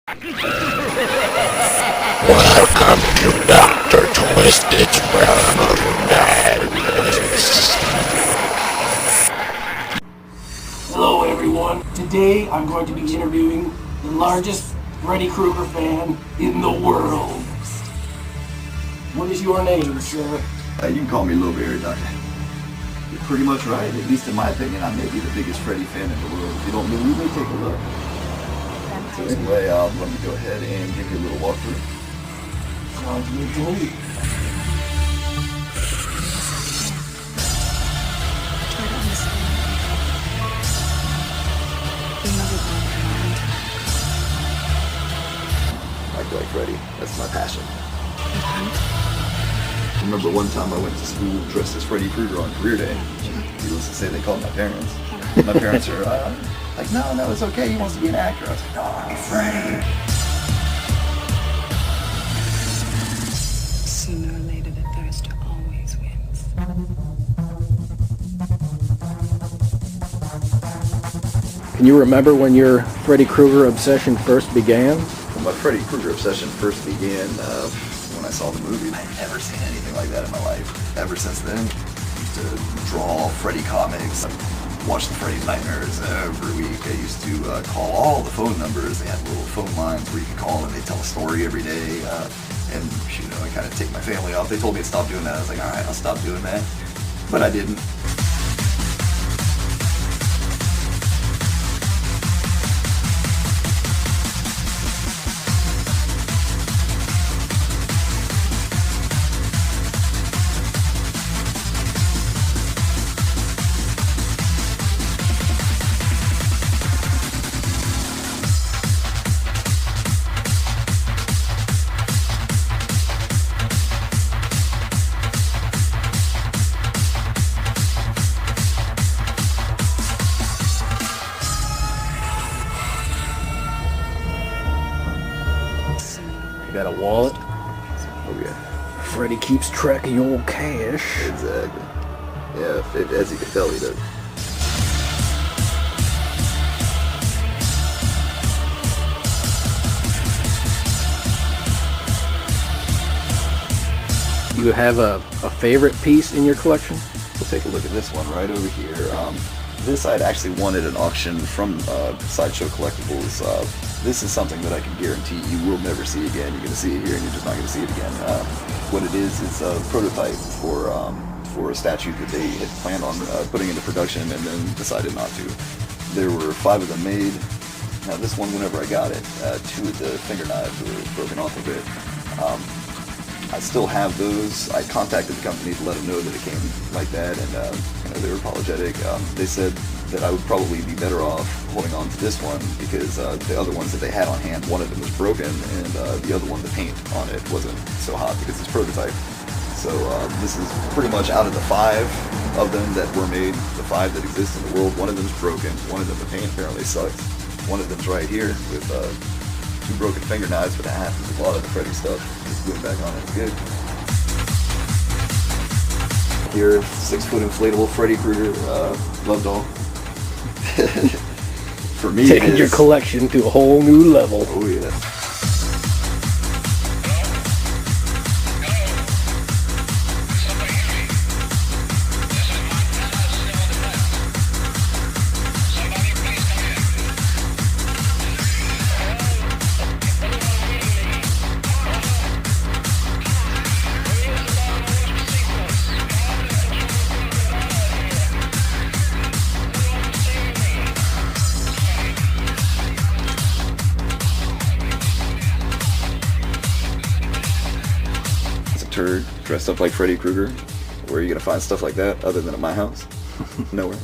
Welcome to Dr. Twisted's Realm of Madness. Hello everyone. Today I'm going to be interviewing the largest Freddy Krueger fan in the world. What is your name, sir? You can call me Low Berry, Doctor. You're pretty much right. At least in my opinion, I may be the biggest Freddy fan in the world. If you don't believe me, take a look. So anyway, let me go ahead and give you a little walkthrough. Sounds good to me. Try to understand. You're never going to find. I feel like Freddy. That's my passion. You hunt? I remember one time I went to school dressed as Freddy Krueger on career day. Needless to say, they called my parents. My parents are like, no, it's okay. He wants to be an actor. I was like, no, Freddy. Sooner or later, the thirster always wins. Can you remember when your Freddy Krueger obsession first began? When my Freddy Krueger obsession first began, when I saw the movie, I'd never seen anything like that in my life. Ever since then, I used to draw Freddy comics, watch the Freddy's Nightmares every week. I used to call all the phone numbers. They had little phone lines where you could call and they tell a story every day. And I kind of take my family off. They told me to stop doing that. I was like, all right, I'll stop doing that. But I didn't. You got a wallet? Oh yeah, Freddy keeps track of your cash. exactly. Yeah, as you can tell, he does. You have a favorite piece in your collection? We'll take a look at this one right over here. This I'd actually won at an auction from Sideshow Collectibles. This is something that I can guarantee you will never see again. You're going to see it here and you're just not going to see it again. What it is a prototype for a statue that they had planned on putting into production and then decided not to. There were 5 of them made. Now this one, whenever I got it, 2 of the finger knives were broken off of it. I still have those. I contacted the company to let them know that it came like that, and they were apologetic. They said that I would probably be better off holding on to this one because the other ones that they had on hand, one of them was broken, and the other one, the paint on it wasn't so hot because it's prototype. So this is pretty much out of the 5 of them that were made, the 5 that exist in the world, one of them's broken, one of them, the paint apparently sucks. One of them's right here with 2 broken finger knives, but half of a lot of the Freddy stuff is glued back on. It's good. Here, 6-foot inflatable Freddy Krueger love doll. For me, Taking your collection to a whole new level. Oh yeah. Turd dressed up like Freddy Krueger. Where are you gonna find stuff like that other than at my house? Nowhere.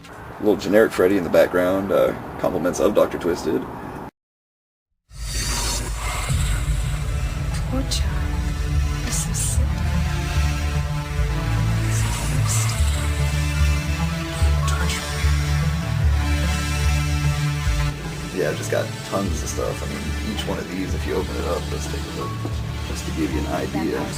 A little generic Freddy in the background, compliments of Dr. Twisted. Poor child. You're so sick. So thirsty. Yeah, I've just got tons of stuff. I mean, each one of these, if you open it up, let's take a look, just to give you an idea of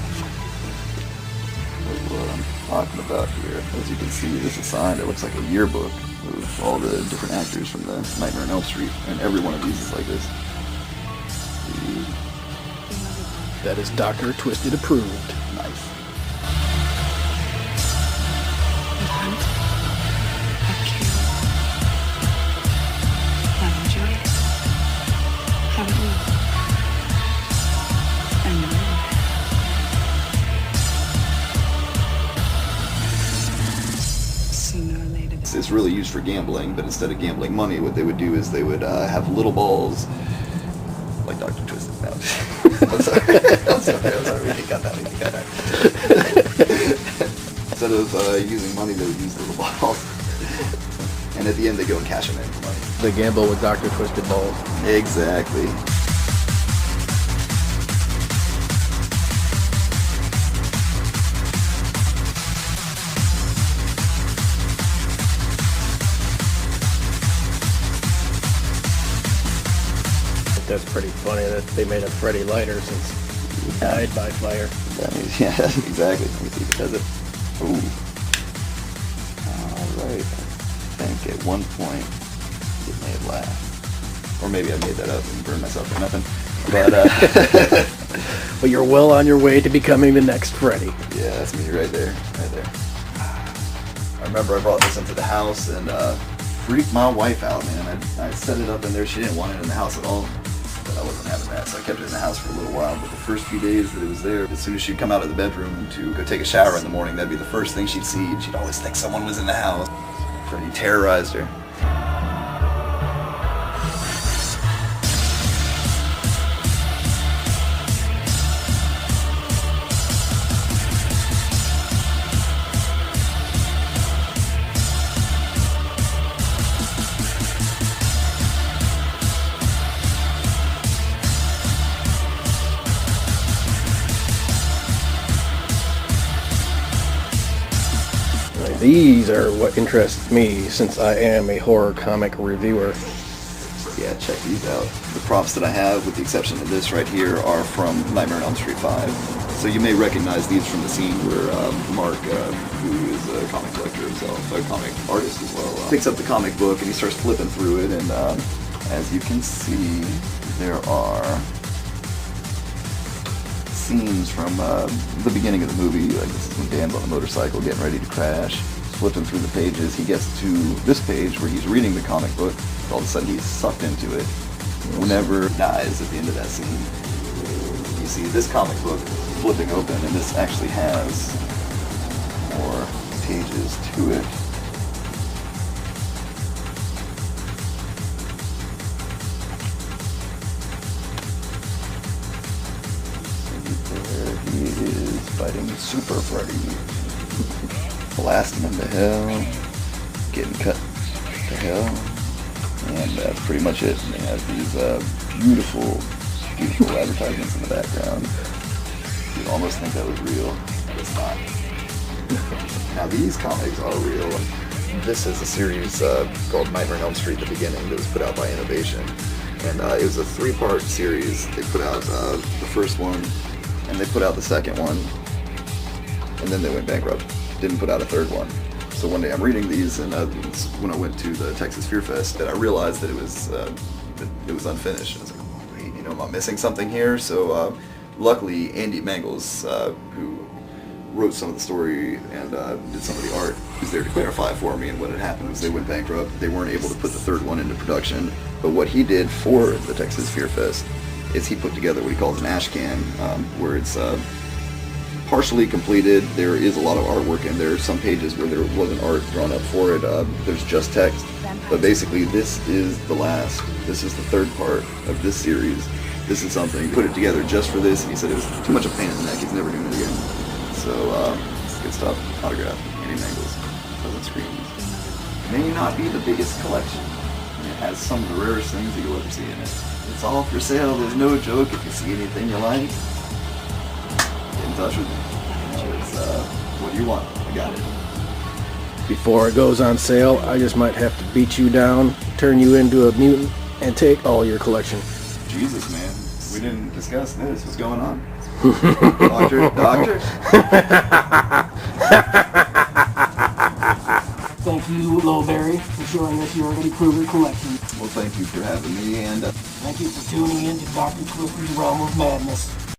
what I'm talking about here. As you can see, this is signed. It looks like a yearbook of all the different actors from the Nightmare on Elm Street, and every one of these is like this. That is Dr. Twisted approved. Nice. I've hunted. I've killed. I've enjoyed it. Haven't you? I know you have. Sooner or later, It's really used for gambling, but instead of gambling money, what they would do is they would have little balls, like Dr. Twisted. No. I'm sorry. I'm sorry. We got that. Instead of using money, they would use little balls. And at the end, they go and cash them in for money. They gamble with Dr. Twisted balls. Exactly. That's pretty funny that they made a Freddy lighter since he died by fire. That means, yeah, exactly. Let me see if it does it. Ooh. Alright. I think at one point it may have laughed. Or maybe I made that up and burned myself for nothing. But, But you're well on your way to becoming the next Freddy. yeah, that's me right there. Right there. I remember I brought this into the house and freaked my wife out, man. I set it up in there. She didn't want it in the house at all. But I wasn't having that, so I kept it in the house for a little while. But the first few days that it was there, as soon as she'd come out of the bedroom to go take a shower in the morning, that'd be the first thing she'd see, and she'd always think someone was in the house. Freddy terrorized her. These are what interests me since I am a horror comic reviewer. Yeah, check these out. The props that I have, with the exception of this right here, are from Nightmare on Elm Street 5. So you may recognize these from the scene where Mark, who is a comic collector himself, a comic artist as well, picks up the comic book and he starts flipping through it, and as you can see, there are scenes from the beginning of the movie. Like, this is when Dan's on the motorcycle getting ready to crash. Flipping through the pages, he gets to this page where he's reading the comic book. All of a sudden he's sucked into it. Whenever dies at the end of that scene, you see this comic book flipping open, and this actually has more pages to it. There he is fighting Super Freddy. Blasting him to hell, getting cut to hell, and that's pretty much it. And they have these beautiful, beautiful advertisements in the background. You'd almost think that was real, but it's not. Now these comics are real. This is a series called Nightmare on Elm Street: The Beginning that was put out by Innovation, and it was a 3-part series. They put out the first one, and they put out the second one, and then they went bankrupt. Didn't put out a third one. So one day I'm reading these, and when I went to the Texas Fear Fest, that I realized that it was unfinished. And I was like, wait, am I missing something here? So luckily, Andy Mangels, who wrote some of the story and did some of the art, was there to clarify for me. And what had happened was they went bankrupt. They weren't able to put the third one into production. But what he did for the Texas Fear Fest is he put together what he calls an ash can, where it's partially completed. There is a lot of artwork in there. Some pages where there wasn't art drawn up for it. There's just text. But basically, this is the third part of this series. This is something. He put it together just for this, and he said it was too much of a pain in the neck. He's never doing it again. So, good stuff. Autograph. Andy Mangels. Pleasant Screams. It may not be the biggest collection. It has some of the rarest things that you'll ever see in it. It's all for sale. There's no joke. If you see anything you like, get in touch with me. It's, what do you want? I got it. Before it goes on sale, I just might have to beat you down, turn you into a mutant, and take all your collection. Jesus, man. We didn't discuss this. What's going on? Doctor? thank you, Lowberry, for showing us your Freddy Krueger collection. Well, thank you for having me, and Thank you for tuning in to Dr. Twister's Realm of Madness.